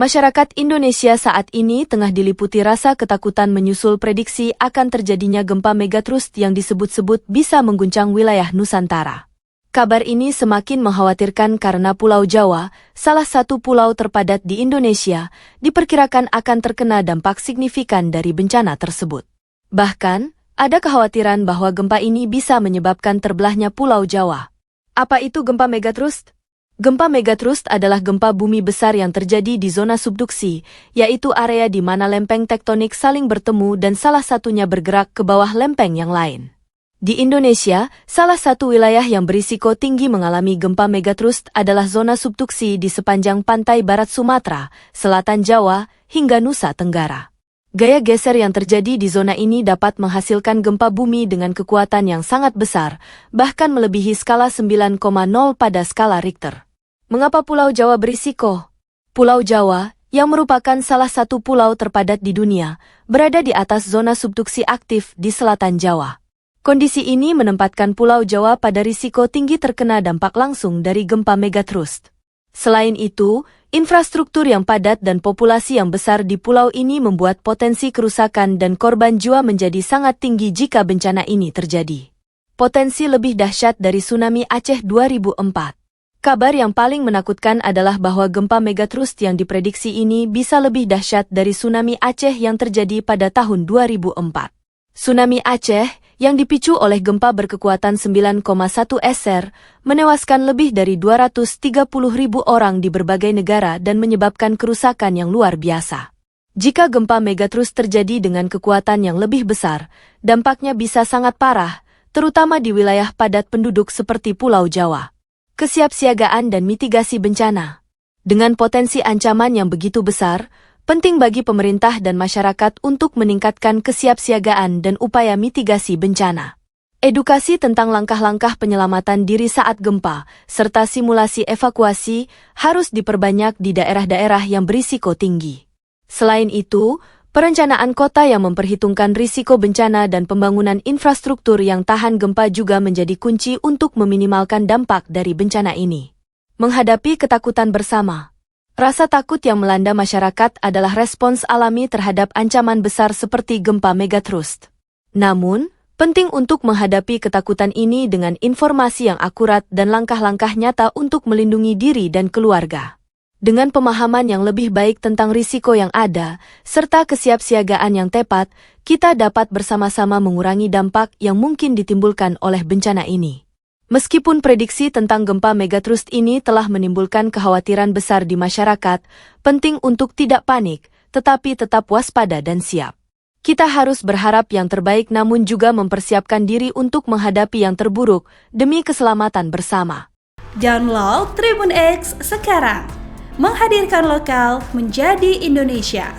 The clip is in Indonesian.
Masyarakat Indonesia saat ini tengah diliputi rasa ketakutan menyusul prediksi akan terjadinya gempa megatrust yang disebut-sebut bisa mengguncang wilayah Nusantara. Kabar ini semakin mengkhawatirkan karena Pulau Jawa, salah satu pulau terpadat di Indonesia, diperkirakan akan terkena dampak signifikan dari bencana tersebut. Bahkan, ada kekhawatiran bahwa gempa ini bisa menyebabkan terbelahnya Pulau Jawa. Apa itu gempa megatrust? Gempa megatrust adalah gempa bumi besar yang terjadi di zona subduksi, yaitu area di mana lempeng tektonik saling bertemu dan salah satunya bergerak ke bawah lempeng yang lain. Di Indonesia, salah satu wilayah yang berisiko tinggi mengalami gempa megatrust adalah zona subduksi di sepanjang pantai barat Sumatera, selatan Jawa, hingga Nusa Tenggara. Gaya geser yang terjadi di zona ini dapat menghasilkan gempa bumi dengan kekuatan yang sangat besar, bahkan melebihi skala 9,0 pada skala Richter. Mengapa Pulau Jawa berisiko? Pulau Jawa, yang merupakan salah satu pulau terpadat di dunia, berada di atas zona subduksi aktif di selatan Jawa. Kondisi ini menempatkan Pulau Jawa pada risiko tinggi terkena dampak langsung dari gempa megatrust. Selain itu, infrastruktur yang padat dan populasi yang besar di pulau ini membuat potensi kerusakan dan korban jiwa menjadi sangat tinggi jika bencana ini terjadi. Potensi lebih dahsyat dari tsunami Aceh 2004. Kabar yang paling menakutkan adalah bahwa gempa megatrust yang diprediksi ini bisa lebih dahsyat dari tsunami Aceh yang terjadi pada tahun 2004. Tsunami Aceh, yang dipicu oleh gempa berkekuatan 9,1 SR, menewaskan lebih dari 230.000 orang di berbagai negara dan menyebabkan kerusakan yang luar biasa. Jika gempa megatrust terjadi dengan kekuatan yang lebih besar, dampaknya bisa sangat parah, terutama di wilayah padat penduduk seperti Pulau Jawa. Kesiapsiagaan dan mitigasi bencana. Dengan potensi ancaman yang begitu besar, penting bagi pemerintah dan masyarakat untuk meningkatkan kesiapsiagaan dan upaya mitigasi bencana. Edukasi tentang langkah-langkah penyelamatan diri saat gempa, serta simulasi evakuasi, harus diperbanyak di daerah-daerah yang berisiko tinggi. Selain itu, perencanaan kota yang memperhitungkan risiko bencana dan pembangunan infrastruktur yang tahan gempa juga menjadi kunci untuk meminimalkan dampak dari bencana ini. Menghadapi ketakutan bersama. Rasa takut yang melanda masyarakat adalah respons alami terhadap ancaman besar seperti gempa megatrust. Namun, penting untuk menghadapi ketakutan ini dengan informasi yang akurat dan langkah-langkah nyata untuk melindungi diri dan keluarga. Dengan pemahaman yang lebih baik tentang risiko yang ada, serta kesiapsiagaan yang tepat, kita dapat bersama-sama mengurangi dampak yang mungkin ditimbulkan oleh bencana ini. Meskipun prediksi tentang gempa megatrust ini telah menimbulkan kekhawatiran besar di masyarakat, penting untuk tidak panik, tetapi tetap waspada dan siap. Kita harus berharap yang terbaik namun juga mempersiapkan diri untuk menghadapi yang terburuk demi keselamatan bersama. Download Tribun X sekarang. Menghadirkan lokal menjadi Indonesia.